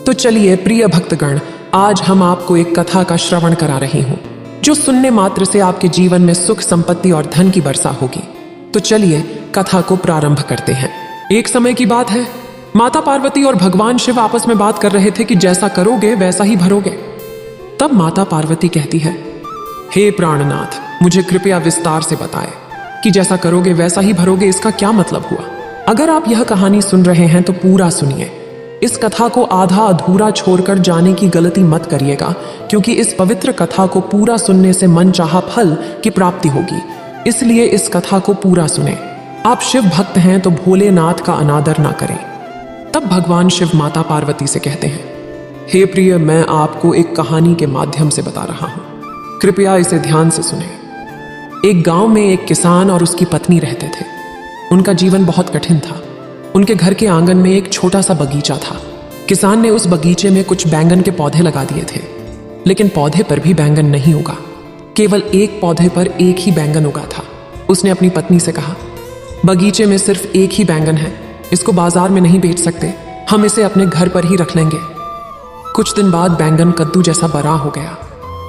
तो चलिए प्रिय भक्तगण, आज हम आपको एक कथा का श्रवण करा रही हूँ जो सुनने मात्र से आपके जीवन में सुख, संपत्ति और धन की वर्षा होगी। तो चलिए कथा को प्रारंभ करते हैं। एक समय की बात है, माता पार्वती और भगवान शिव आपस में बात कर रहे थे कि जैसा करोगे वैसा ही भरोगे। तब माता पार्वती कहती है, हे प्राणनाथ, मुझे कृपया विस्तार से बताएं कि जैसा करोगे वैसा ही भरोगे, इसका क्या मतलब हुआ। अगर आप यह कहानी सुन रहे हैं तो पूरा सुनिए। इस कथा को आधा अधूरा छोड़कर जाने की गलती मत करिएगा, क्योंकि इस पवित्र कथा को पूरा सुनने से मनचाहा फल की प्राप्ति होगी। इसलिए इस कथा को पूरा सुने। आप शिव भक्त हैं तो भोलेनाथ का अनादर ना करें। तब भगवान शिव माता पार्वती से कहते हैं, हे प्रिय, मैं आपको एक कहानी के माध्यम से बता रहा हूं, कृपया इसे ध्यान से सुने। एक गांव में एक किसान और उसकी पत्नी रहते थे। उनका जीवन बहुत कठिन था। उनके घर के आंगन में एक छोटा सा बगीचा था। किसान ने उस बगीचे में कुछ बैंगन के पौधे लगा दिए थे, लेकिन पौधे पर भी बैंगन नहीं उगा। केवल एक पौधे पर एक ही बैंगन उगा था। उसने अपनी पत्नी से कहा, बगीचे में सिर्फ एक ही बैंगन है, इसको बाजार में नहीं बेच सकते, हम इसे अपने घर पर ही रख लेंगे। कुछ दिन बाद बैंगन कद्दू जैसा बड़ा हो गया।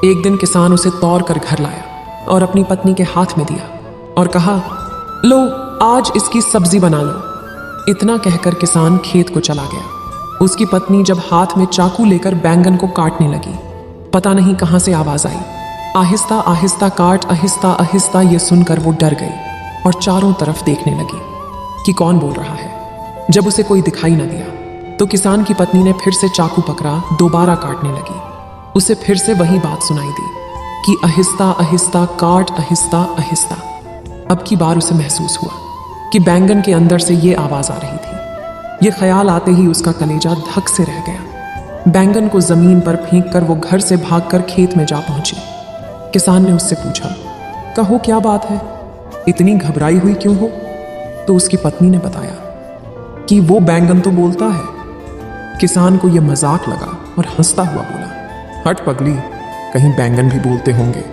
एक दिन किसान उसे तौड़ कर घर लाया और अपनी पत्नी के हाथ में दिया और कहा, लो, आज इसकी सब्जी बना लो। इतना कहकर किसान खेत को चला गया। उसकी पत्नी जब हाथ में चाकू लेकर बैंगन को काटने लगी, पता नहीं कहां से आवाज आई, आहिस्ता आहिस्ता काट, आहिस्ता आहिस्ता। ये सुनकर वो डर गई और चारों तरफ देखने लगी कि कौन बोल रहा है। जब उसे कोई दिखाई न दिया तो किसान की पत्नी ने फिर से चाकू पकड़ा, दोबारा काटने लगी। उसे फिर से वही बात सुनाई दी कि आहिस्ता आहिस्ता काट, आहिस्ता आहिस्ता। अब की बार उसे महसूस हुआ कि बैंगन के अंदर से ये आवाज आ रही थी। ये ख्याल आते ही उसका कलेजा धक से रह गया। बैंगन को जमीन पर फेंककर वो घर से भागकर खेत में जा पहुंची। किसान ने उससे पूछा, कहो क्या बात है, इतनी घबराई हुई क्यों हो? तो उसकी पत्नी ने बताया कि वो बैंगन तो बोलता है। किसान को यह मजाक लगा और हंसता हुआ बोला, हट पगली, कहीं बैंगन भी बोलते होंगे।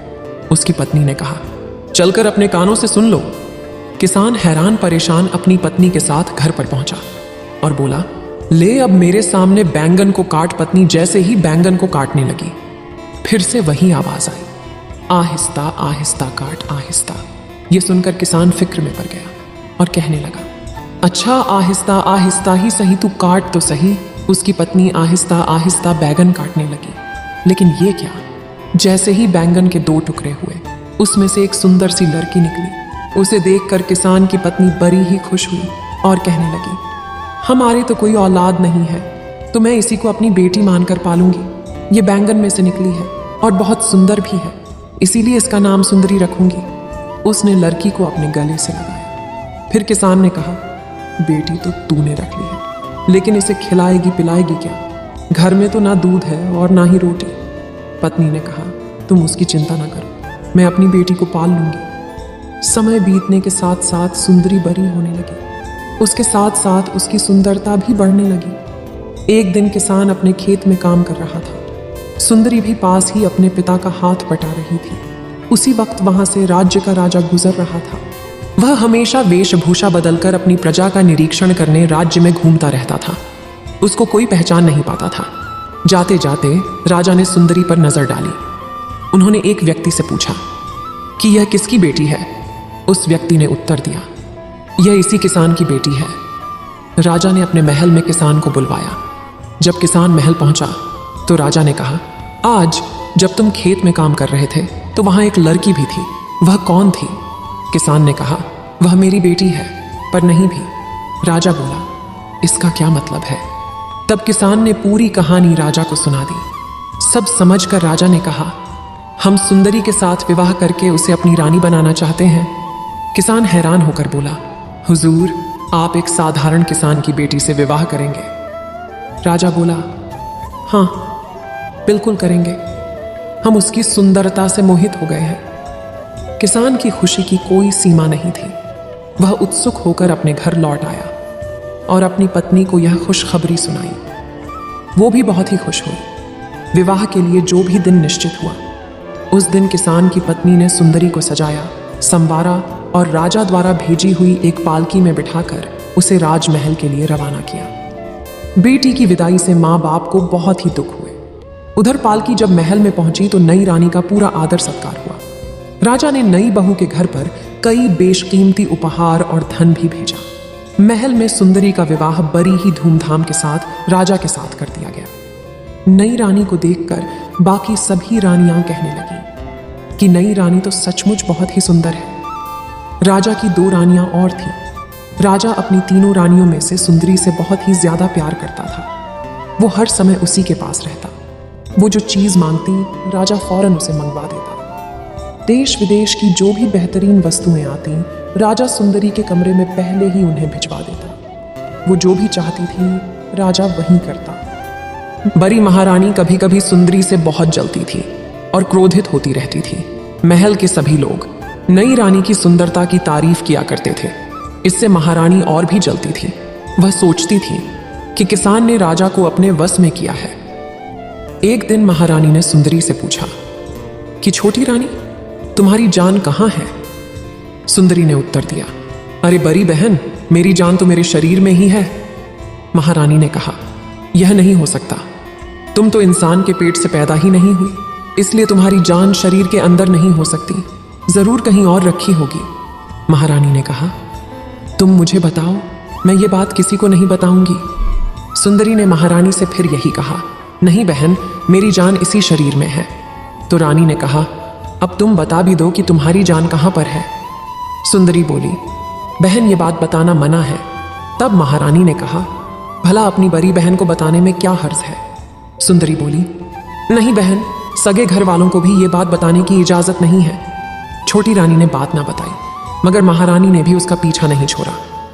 उसकी पत्नी ने कहा, चलकर अपने कानों से सुन लो। किसान हैरान परेशान अपनी पत्नी के साथ घर पर पहुंचा और बोला, ले अब मेरे सामने बैंगन को काट। पत्नी जैसे ही बैंगन को काटने लगी, फिर से वही आवाज आई, आहिस्ता आहिस्ता काट, आहिस्ता। यह सुनकर किसान फिक्र में पड़ गया और कहने लगा, अच्छा आहिस्ता आहिस्ता ही सही, तू काट तो सही। उसकी पत्नी आहिस्ता आहिस्ता बैंगन काटने लगी, लेकिन ये क्या, जैसे ही बैंगन के दो टुकड़े हुए, उसमें से एक सुंदर सी लड़की निकली। उसे देखकर किसान की पत्नी बड़ी ही खुश हुई और कहने लगी, हमारी तो कोई औलाद नहीं है, तो मैं इसी को अपनी बेटी मानकर पालूंगी। ये बैंगन में से निकली है और बहुत सुंदर भी है, इसीलिए इसका नाम सुंदरी रखूंगी। उसने लड़की को अपने गले से लगाया। फिर किसान ने कहा, बेटी तो तूने रख ली है, लेकिन इसे खिलाएगी पिलाएगी क्या? घर में तो ना दूध है और ना ही रोटी। पत्नी ने कहा, तुम उसकी चिंता ना करो, मैं अपनी बेटी को पाल लूंगी। समय बीतने के साथ साथ सुंदरी बड़ी होने लगी। उसके साथ साथ उसकी सुंदरता भी बढ़ने लगी। एक दिन किसान अपने खेत में काम कर रहा था। सुंदरी भी पास ही अपने पिता का हाथ बटा रही थी। उसी वक्त वहां से राज्य का राजा गुजर रहा था। वह हमेशा वेशभूषा बदलकर अपनी प्रजा का निरीक्षण करने राज्य में घूमता रहता था। उसको कोई पहचान नहीं पाता था। जाते जाते राजा ने सुंदरी पर नजर डाली। उन्होंने एक व्यक्ति से पूछा कि यह किसकी बेटी है? उस व्यक्ति ने उत्तर दिया, यह इसी किसान की बेटी है। राजा ने अपने महल में किसान को बुलवाया। जब किसान महल पहुंचा तो राजा ने कहा, आज जब तुम खेत में काम कर रहे थे तो वहां एक लड़की भी थी, वह कौन थी? किसान ने कहा, वह मेरी बेटी है, पर नहीं भी। राजा बोला, इसका क्या मतलब है? तब किसान ने पूरी कहानी राजा को सुना दी। सब समझकर राजा ने कहा, हम सुंदरी के साथ विवाह करके उसे अपनी रानी बनाना चाहते हैं। किसान हैरान होकर बोला, हुजूर, आप एक साधारण किसान की बेटी से विवाह करेंगे? राजा बोला, हाँ, बिल्कुल करेंगे, हम उसकी सुंदरता से मोहित हो गए हैं। किसान की खुशी की कोई सीमा नहीं थी। वह उत्सुक होकर अपने घर लौट आया और अपनी पत्नी को यह खुशखबरी सुनाई। वो भी बहुत ही खुश हुई। विवाह के लिए जो भी दिन निश्चित हुआ, उस दिन किसान की पत्नी ने सुंदरी को सजाया, संवारा और राजा द्वारा भेजी हुई एक पालकी में बिठाकर उसे राजमहल के लिए रवाना किया। बेटी की विदाई से माँ बाप को बहुत ही दुख हुए। उधर पालकी जब महल में पहुंची तो नई रानी का पूरा आदर सत्कार हुआ। राजा ने नई बहू के घर पर कई बेशकीमती उपहार और धन भी भेजा। महल में सुंदरी का विवाह बड़ी ही धूमधाम के साथ राजा के साथ कर दिया गया। नई रानी को देखकर बाकी सभी रानियां कहने लगी कि नई रानी तो सचमुच बहुत ही सुंदर है। राजा की 2 रानियां और थीं। राजा अपनी तीनों रानियों में से सुंदरी से बहुत ही ज्यादा प्यार करता था। वो हर समय उसी के पास रहता। वो जो चीज मांगती राजा फौरन उसे मंगवा देता। देश विदेश की जो भी बेहतरीन वस्तुएं आती राजा सुंदरी के कमरे में पहले ही उन्हें भिजवा देता। वो जो भी चाहती थी राजा वही करता। बड़ी महारानी कभी कभी सुंदरी से बहुत जलती थी और क्रोधित होती रहती थी। महल के सभी लोग नई रानी की सुंदरता की तारीफ किया करते थे। इससे महारानी और भी जलती थी। वह सोचती थी कि किसान ने राजा को अपने वश में किया है। एक दिन महारानी ने सुंदरी से पूछा कि छोटी रानी, तुम्हारी जान कहाँ है? सुंदरी ने उत्तर दिया, अरे बड़ी बहन, मेरी जान तो मेरे शरीर में ही है। महारानी ने कहा, यह नहीं हो सकता। तुम तो इंसान के पेट से पैदा ही नहीं हुई, इसलिए तुम्हारी जान शरीर के अंदर नहीं हो सकती, जरूर कहीं और रखी होगी। महारानी ने कहा, तुम मुझे बताओ, मैं ये बात किसी को नहीं बताऊंगी। सुंदरी ने महारानी से फिर यही कहा, नहीं बहन, मेरी जान इसी शरीर में है। तो रानी ने कहा, अब तुम बता भी दो कि तुम्हारी जान कहाँ पर है। सुंदरी बोली, बहन ये बात बताना मना है। तब महारानी ने कहा, भला अपनी बड़ी बहन को बताने में क्या हर्ज है। सुंदरी बोली, नहीं बहन, सगे घर वालों को भी ये बात बताने की इजाजत नहीं है। छोटी रानी ने बात ना बताई, मगर महारानी ने भी उसका पीछा नहीं छोड़ा।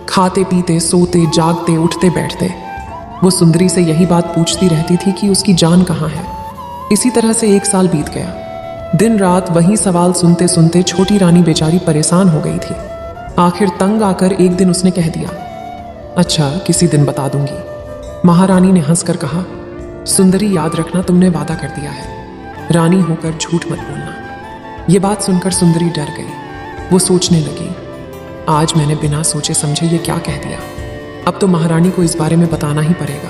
खाते पीते, सोते, जागते, उठते बैठते वो सुंदरी से यही बात पूछती रहती थी कि उसकी जान कहाँ है। इसी तरह से 1 साल बीत गया। दिन रात वही सवाल सुनते सुनते छोटी रानी बेचारी परेशान हो गई थी। आखिर तंग आकर एक दिन उसने कह दिया, अच्छा किसी दिन बता दूंगी। महारानी ने हंसकर कहा, सुंदरी याद रखना, तुमने वादा कर दिया है, रानी होकर झूठ मत बोलना। ये बात सुनकर सुंदरी डर गई। वो सोचने लगी, आज मैंने बिना सोचे समझे ये क्या कह दिया। अब तो महारानी को इस बारे में बताना ही पड़ेगा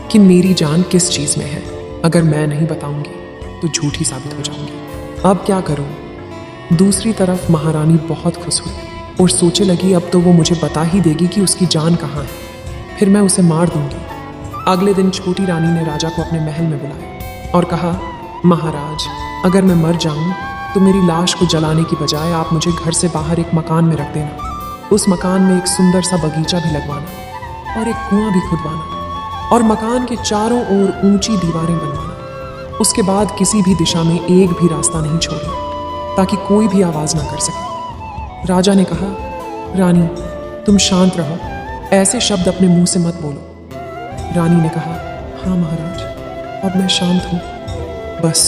कि मेरी जान किस चीज में है। अगर मैं नहीं बताऊंगी तो झूठी साबित हो जाऊंगी। अब क्या करूं? दूसरी तरफ महारानी बहुत खुश हुई और सोचे लगी, अब तो वो मुझे बता ही देगी कि उसकी जान कहाँ है, फिर मैं उसे मार दूंगी। अगले दिन छोटी रानी ने राजा को अपने महल में बुलाया और कहा, महाराज, अगर मैं मर जाऊं तो मेरी लाश को जलाने की बजाय आप मुझे घर से बाहर एक मकान में रख देना। उस मकान में एक सुंदर सा बगीचा भी लगवाना और एक कुआं भी खुदवाना और मकान के चारों ओर ऊंची दीवारें बनवाना। उसके बाद किसी भी दिशा में एक भी रास्ता नहीं छोड़ना ताकि कोई भी आवाज ना कर सके। राजा ने कहा, रानी तुम शांत रहो, ऐसे शब्द अपने मुंह से मत बोलो। रानी ने कहा, हाँ महाराज, अब मैं शांत हूँ। बस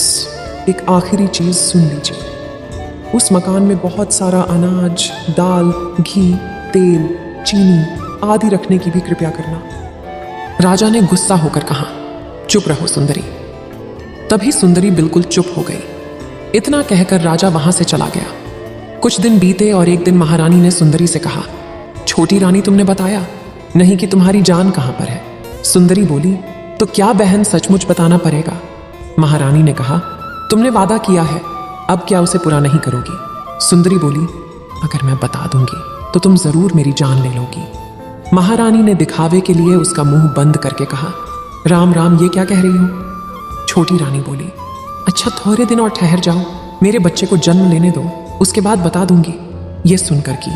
एक आखिरी चीज सुन लीजिए। उस मकान में बहुत सारा अनाज, दाल, घी, तेल, चीनी आदि रखने की भी कृपया करना। राजा ने गुस्सा होकर कहा, चुप रहो सुंदरी। तभी सुंदरी बिल्कुल चुप हो गई। इतना कहकर राजा वहां से चला गया। कुछ दिन बीते और एक दिन महारानी ने सुंदरी से कहा, छोटी रानी, तुमने बताया नहीं कि तुम्हारी जान कहां पर है। सुंदरी बोली, तो क्या बहन सचमुच बताना पड़ेगा? महारानी ने कहा, तुमने वादा किया है, अब क्या उसे पूरा नहीं करोगी? सुंदरी बोली, अगर मैं बता दूंगी तो तुम जरूर मेरी जान ले लोगी। महारानी ने दिखावे के लिए उसका मुंह बंद करके कहा, राम राम, ये क्या कह रही हो? छोटी रानी बोली, अच्छा थोड़े दिन और ठहर जाओ, मेरे बच्चे को जन्म लेने दो, उसके बाद बता दूंगी। ये सुनकर कि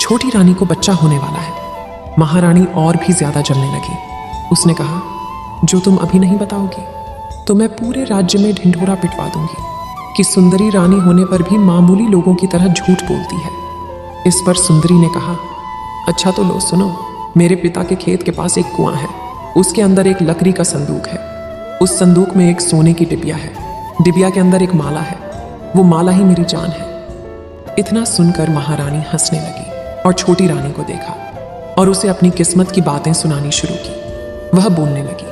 छोटी रानी को बच्चा होने वाला है, महारानी और भी ज्यादा जलने लगी। उसने कहा, जो तुम अभी नहीं बताओगी तो मैं पूरे राज्य में ढिंढोरा पिटवा दूंगी कि सुंदरी रानी होने पर भी मामूली लोगों की तरह झूठ बोलती है। इस पर सुंदरी ने कहा, अच्छा तो लो सुनो, मेरे पिता के खेत के पास एक कुआं है, उसके अंदर एक लकड़ी का संदूक है। उस संदूक में एक सोने की डिबिया है, डिबिया के अंदर एक माला है, वो माला ही मेरी जान है। इतना सुनकर महारानी हंसने लगी और छोटी रानी को देखा और उसे अपनी किस्मत की बातें सुनानी शुरू की। वह बोलने लगी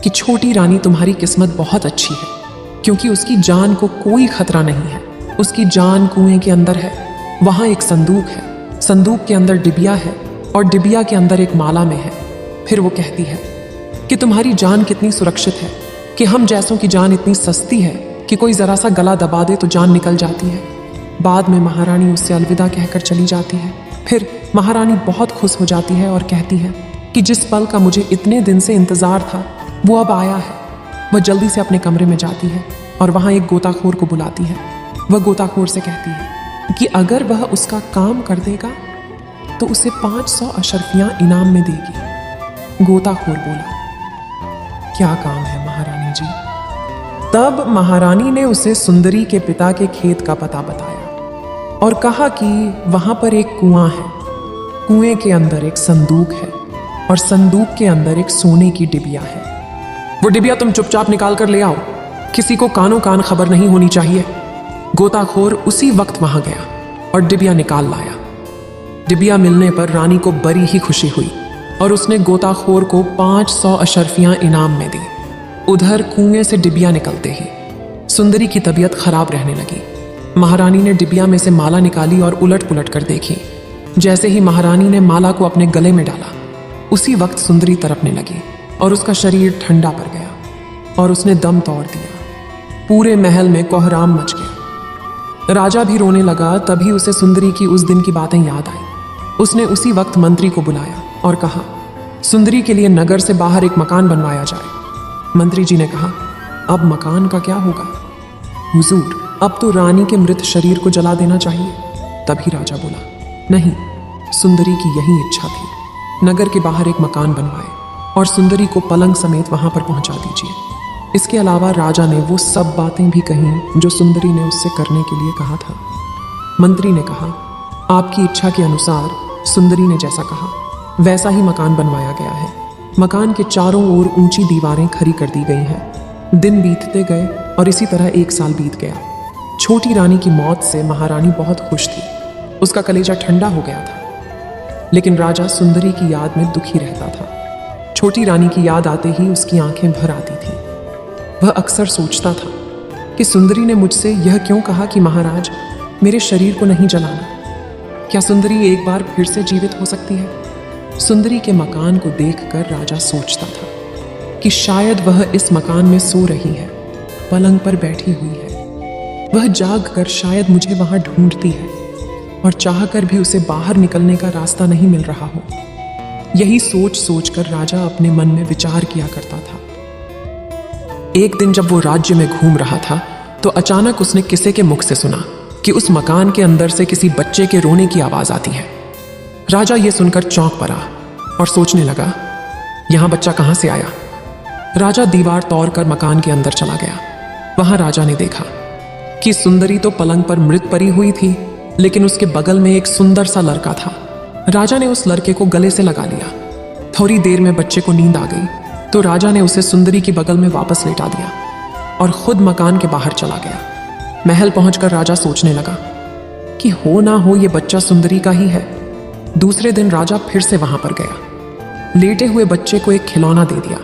कि छोटी रानी, तुम्हारी किस्मत बहुत अच्छी है क्योंकि उसकी जान को कोई खतरा नहीं है। उसकी जान कुएं के अंदर है, वहां एक संदूक है, संदूक के अंदर डिबिया है और डिबिया के अंदर एक माला में है। फिर वो कहती है, कि तुम्हारी जान कितनी सुरक्षित है, कि हम जैसों की जान इतनी सस्ती है कि कोई जरा सा गला दबा दे तो जान निकल जाती है। बाद में महारानी उससे अलविदा कहकर चली जाती है। फिर महारानी बहुत खुश हो जाती है और कहती है कि जिस पल का मुझे इतने दिन से इंतजार था वो अब आया है। वह जल्दी से अपने कमरे में जाती है और वहां एक गोताखोर को बुलाती है। वह गोताखोर से कहती है कि अगर वह उसका काम कर देगा तो उसे 500 अशर्फियां इनाम में देगी। गोताखोर बोला, क्या काम है महारानी जी? तब महारानी ने उसे सुंदरी के पिता के खेत का पता बताया और कहा कि वहां पर एक कुआं है, कुएं के अंदर एक संदूक है और संदूक के अंदर एक सोने की डिबिया है। वो डिबिया तुम चुपचाप निकाल कर ले आओ, किसी को कानो कान खबर नहीं होनी चाहिए। गोताखोर उसी वक्त वहां गया और डिबिया निकाल लाया। डिबिया मिलने पर रानी को बड़ी ही खुशी हुई और उसने गोताखोर को 500 अशर्फियां इनाम में दी। उधर कुएं से डिबिया निकलते ही सुंदरी की तबीयत खराब रहने लगी। महारानी ने डिबिया में से माला निकाली और उलट पुलट कर देखी। जैसे ही महारानी ने माला को अपने गले में डाला, उसी वक्त सुंदरी तड़पने लगी और उसका शरीर ठंडा पड़ गया और उसने दम तोड़ दिया। पूरे महल में कोहराम मच गया। राजा भी रोने लगा। तभी उसे सुंदरी की उस दिन की बातें याद आई। उसने उसी वक्त मंत्री को बुलाया और कहा, सुंदरी के लिए नगर से बाहर एक मकान बनवाया जाए। मंत्री जी ने कहा, अब मकान का क्या होगा? हुजूर, अब तो रानी के मृत शरीर को जला देना चाहिए। तभी राजा बोला, नहीं, सुंदरी की यही इच्छा थी। नगर के बाहर एक मकान बनवाए और सुंदरी को पलंग समेत वहां पर पहुंचा दीजिए। इसके अलावा राजा ने वो सब बातें भी कहीं जो सुंदरी ने उससे करने के लिए कहा था। मंत्री ने कहा, आपकी इच्छा के अनुसार सुंदरी ने जैसा कहा वैसा ही मकान बनवाया गया है। मकान के चारों ओर ऊंची दीवारें खड़ी कर दी गई हैं। दिन बीतते गए और इसी तरह 1 साल बीत गया। छोटी रानी की मौत से महारानी बहुत खुश थी। उसका कलेजा ठंडा हो गया था, लेकिन राजा सुंदरी की याद में दुखी रहता था। छोटी रानी की याद आते ही उसकी आंखें भर आती थी। वह अक्सर सोचता था कि सुंदरी ने मुझसे यह क्यों कहा कि महाराज, मेरे शरीर को नहीं जलाना। क्या सुंदरी एक बार फिर से जीवित हो सकती है? सुंदरी के मकान को देखकर राजा सोचता था कि शायद वह इस मकान में सो रही है, पलंग पर बैठी हुई है। वह जाग कर शायद मुझे वहां ढूंढती है और चाहकर भी उसे बाहर निकलने का रास्ता नहीं मिल रहा हो। यही सोच सोचकर राजा अपने मन में विचार किया करता था। एक दिन जब वो राज्य में घूम रहा था तो अचानक उसने किसी के मुख से सुना कि उस मकान के अंदर से किसी बच्चे के रोने की आवाज आती है। राजा ये सुनकर चौंक पड़ा और सोचने लगा, यहां बच्चा कहां से आया? राजा दीवार तोड़कर मकान के अंदर चला गया। वहां राजा ने देखा कि सुंदरी तो पलंग पर मृत पड़ी हुई थी, लेकिन उसके बगल में एक सुंदर सा लड़का था। राजा ने उस लड़के को गले से लगा लिया। थोड़ी देर में बच्चे को नींद आ गई तो राजा ने उसे सुंदरी की बगल में वापस लेटा दिया और खुद मकान के बाहर चला गया। महल पहुंचकर राजा सोचने लगा कि हो ना हो ये बच्चा सुंदरी का ही है। दूसरे दिन राजा फिर से वहां पर गया। लेटे हुए बच्चे को एक खिलौना दे दिया।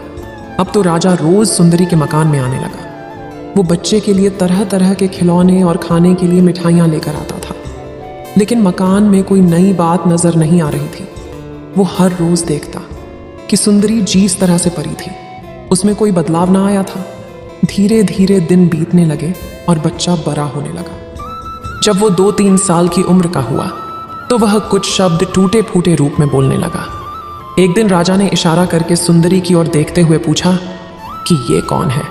अब तो राजा रोज सुंदरी के मकान में आने लगा। वो बच्चे के लिए तरह तरह के खिलौने और खाने के लिए मिठाइयां लेकर आता था, लेकिन मकान में कोई नई बात नजर नहीं आ रही थी। वो हर रोज देखता कि सुंदरी जिस तरह से परी थी उसमें कोई बदलाव ना आया था। धीरे धीरे दिन बीतने लगे और बच्चा बड़ा होने लगा। जब वो 2-3 साल की उम्र का हुआ तो वह कुछ शब्द टूटे फूटे रूप में बोलने लगा। एक दिन राजा ने इशारा करके सुंदरी की ओर देखते हुए पूछा कि ये कौन है?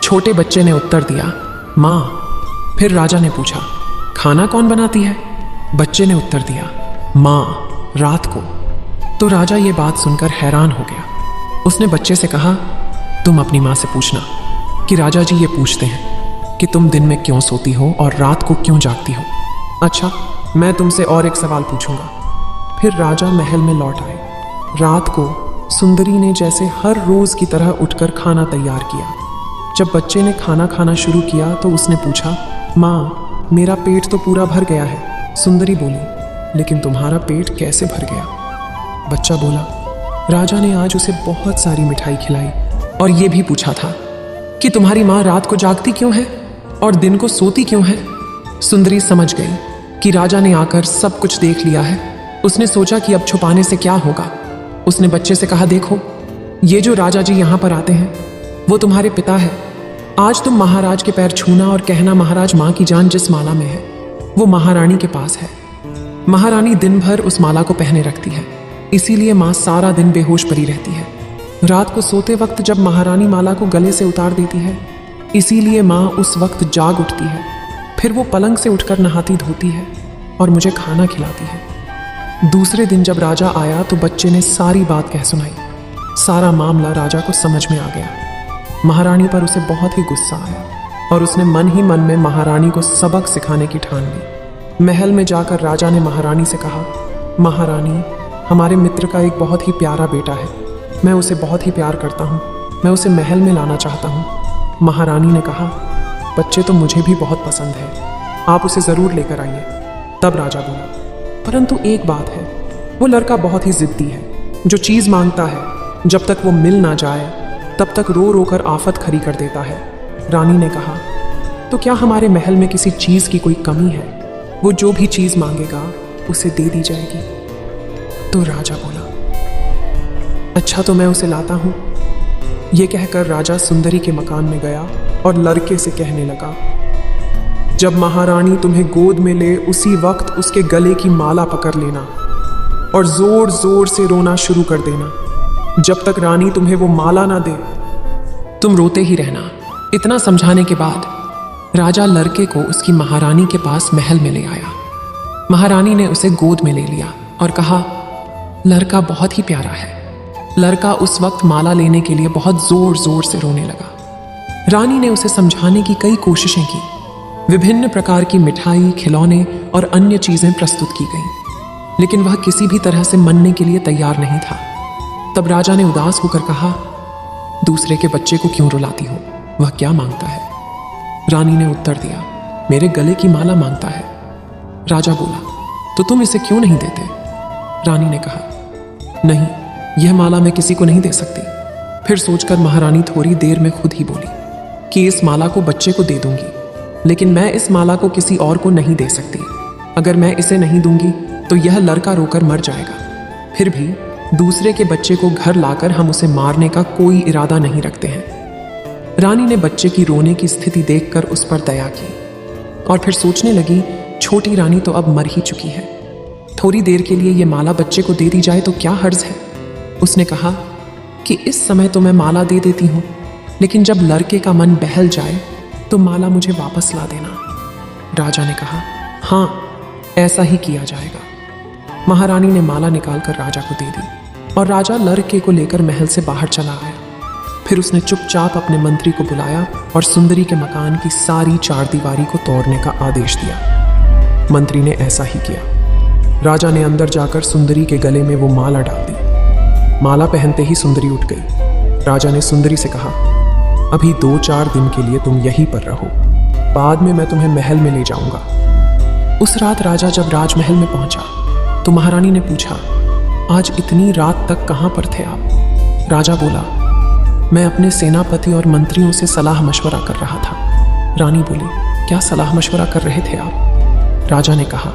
छोटे बच्चे ने उत्तर दिया, माँ। फिर राजा ने पूछा, खाना कौन बनाती है? बच्चे ने उत्तर दिया, माँ, रात को। तो राजा ये बात सुनकर हैरान हो गया। उसने बच्चे से कहा, तुम अपनी माँ से पूछना कि राजा जी ये पूछते हैं कि तुम दिन में क्यों सोती हो और रात को क्यों जागती हो। अच्छा, मैं तुमसे और एक सवाल पूछूंगा। फिर राजा महल में लौट आए। रात को सुंदरी ने जैसे हर रोज की तरह उठकर खाना तैयार किया। जब बच्चे ने खाना खाना शुरू किया तो उसने पूछा, माँ, मेरा पेट तो पूरा भर गया है। सुंदरी बोली, लेकिन तुम्हारा पेट कैसे भर गया? बच्चा बोला, राजा ने आज उसे बहुत सारी मिठाई खिलाई और ये भी पूछा था कि तुम्हारी माँ रात को जागती क्यों है और दिन को सोती क्यों है। सुंदरी समझ गई कि राजा ने आकर सब कुछ देख लिया है। उसने सोचा कि अब छुपाने से क्या होगा। उसने बच्चे से कहा, देखो, ये जो राजा जी यहाँ पर आते हैं वो तुम्हारे पिता है। आज तुम महाराज के पैर छूना और कहना महाराज माँ की जान जिस माला में है वो महारानी के पास है। महारानी दिन भर उस माला को पहने रखती है, इसीलिए माँ सारा दिन बेहोश पड़ी रहती है। रात को सोते वक्त जब महारानी माला को गले से उतार देती है, इसीलिए माँ उस वक्त जाग उठती है। फिर वो पलंग से उठकर नहाती धोती है और मुझे खाना खिलाती है। दूसरे दिन जब राजा आया तो बच्चे ने सारी बात कह सुनाई। सारा मामला राजा को समझ में आ गया। महारानी पर उसे बहुत ही गुस्सा आया और उसने मन ही मन में महारानी को सबक सिखाने की ठान ली। महल में जाकर राजा ने महारानी से कहा, महारानी, हमारे मित्र का एक बहुत ही प्यारा बेटा है, मैं उसे बहुत ही प्यार करता हूँ, मैं उसे महल में लाना चाहता हूँ। महारानी ने कहा, बच्चे तो मुझे भी बहुत पसंद है, आप उसे ज़रूर लेकर आइए। तब राजा बोला, परंतु एक बात है, वो लड़का बहुत ही ज़िद्दी है। जो चीज़ मांगता है जब तक वो मिल ना जाए तब तक रो रो कर आफत खड़ी कर देता है। रानी ने कहा, तो क्या हमारे महल में किसी चीज़ की कोई कमी है? वो जो भी चीज़ मांगेगा उसे दे दी जाएगी। तो राजा बोला, अच्छा तो मैं उसे लाता हूँ। ये कहकर राजा सुंदरी के मकान में गया और लड़के से कहने लगा, जब महारानी तुम्हें गोद में ले उसी वक्त उसके गले की माला पकड़ लेना और जोर जोर से रोना शुरू कर देना। जब तक रानी तुम्हें वो माला ना दे तुम रोते ही रहना। इतना समझाने के बाद राजा लड़के को उसकी महारानी के पास महल में ले आया। महारानी ने उसे गोद में ले लिया और कहा, लड़का बहुत ही प्यारा है। लड़का उस वक्त माला लेने के लिए बहुत जोर जोर से रोने लगा। रानी ने उसे समझाने की कई कोशिशें की। विभिन्न प्रकार की मिठाई, खिलौने और अन्य चीजें प्रस्तुत की गईं, लेकिन वह किसी भी तरह से मानने के लिए तैयार नहीं था। तब राजा ने उदास होकर कहा, दूसरे के बच्चे को क्यों रुलाती हो? वह क्या मांगता है? रानी ने उत्तर दिया, मेरे गले की माला मांगता है। राजा बोला, तो तुम इसे क्यों नहीं देते? रानी ने कहा, नहीं, यह माला मैं किसी को नहीं दे सकती। फिर सोचकर महारानी थोड़ी देर में खुद ही बोली कि इस माला को बच्चे को दे दूंगी, लेकिन मैं इस माला को किसी और को नहीं दे सकती। अगर मैं इसे नहीं दूंगी तो यह लड़का रोकर मर जाएगा। फिर भी दूसरे के बच्चे को घर लाकर हम उसे मारने का कोई इरादा नहीं रखते हैं। रानी ने बच्चे की रोने की स्थिति देखकर उस पर दया की और फिर सोचने लगी, छोटी रानी तो अब मर ही चुकी है, थोड़ी देर के लिए ये माला बच्चे को दे दी जाए तो क्या हर्ज है। उसने कहा कि इस समय तो मैं माला दे देती हूँ, लेकिन जब लड़के का मन बहल जाए तो माला मुझे वापस ला देना। राजा ने कहा, हाँ, ऐसा ही किया जाएगा। महारानी ने माला निकालकर राजा को दे दी और राजा लड़के को लेकर महल से बाहर चला आया। फिर उसने चुपचाप अपने मंत्री को बुलाया और सुंदरी के मकान की सारी चारदीवारी को तोड़ने का आदेश दिया। मंत्री ने ऐसा ही किया। राजा ने अंदर जाकर सुंदरी के गले में वो माला डाल दी। माला पहनते ही सुंदरी उठ गई। राजा ने सुंदरी से कहा, अभी 2-4 दिन के लिए तुम यहीं पर रहो, बाद में मैं तुम्हें महल में ले जाऊंगा। उस रात राजा जब राजमहल में पहुंचा तो महारानी ने पूछा, आज इतनी रात तक कहां पर थे आप? राजा बोला, मैं अपने सेनापति और मंत्रियों से सलाह मशवरा कर रहा था। रानी बोली, क्या सलाह मशवरा कर रहे थे आप? राजा ने कहा,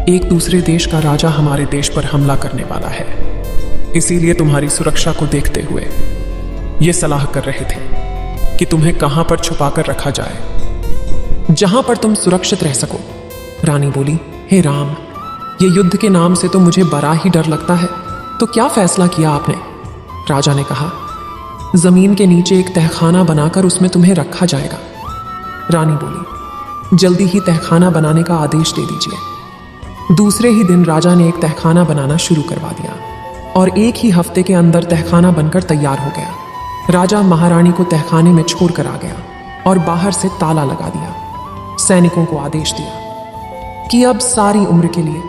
एक दूसरे देश का राजा हमारे देश पर हमला करने वाला है, इसीलिए तुम्हारी सुरक्षा को देखते हुए ये सलाह कर रहे थे कि तुम्हें कहां पर छुपा कर रखा जाए, जहां पर तुम सुरक्षित रह सको। रानी बोली, हे राम, ये युद्ध के नाम से तो मुझे बड़ा ही डर लगता है, तो क्या फैसला किया आपने? राजा ने कहा, जमीन के नीचे एक तहखाना बनाकर उसमें तुम्हें रखा जाएगा। रानी बोली, जल्दी ही तहखाना बनाने का आदेश दे दीजिए। दूसरे ही दिन राजा ने एक तहखाना बनाना शुरू करवा दिया और एक ही हफ्ते के अंदर तहखाना बनकर तैयार हो गया। राजा महारानी को तहखाने में छोड़कर आ गया और बाहर से ताला लगा दिया। सैनिकों को आदेश दिया कि अब सारी उम्र के लिए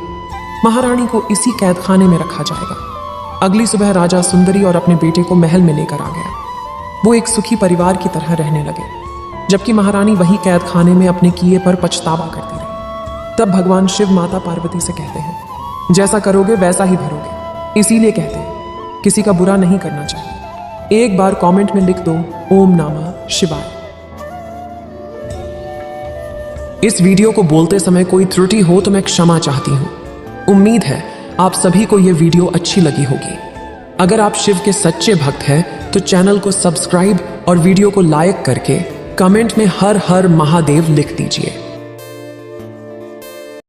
महारानी को इसी कैदखाने में रखा जाएगा। अगली सुबह राजा सुंदरी और अपने बेटे को महल में लेकर आ गया। वो एक सुखी परिवार की तरह रहने लगे, जबकि महारानी वही कैदखाने में अपने किए पर पछतावा करती रही। तब भगवान शिव माता पार्वती से कहते हैं, जैसा करोगे वैसा ही भरोगे। इसीलिए कहते हैं किसी का बुरा नहीं करना चाहिए। एक बार कमेंट में लिख दो, ओम नमः शिवाय। इस वीडियो को बोलते समय कोई त्रुटि हो तो मैं क्षमा चाहती हूँ। उम्मीद है आप सभी को यह वीडियो अच्छी लगी होगी। अगर आप शिव के सच्चे भक्त हैं तो चैनल को सब्सक्राइब और वीडियो को लाइक करके कमेंट में हर हर महादेव लिख दीजिए।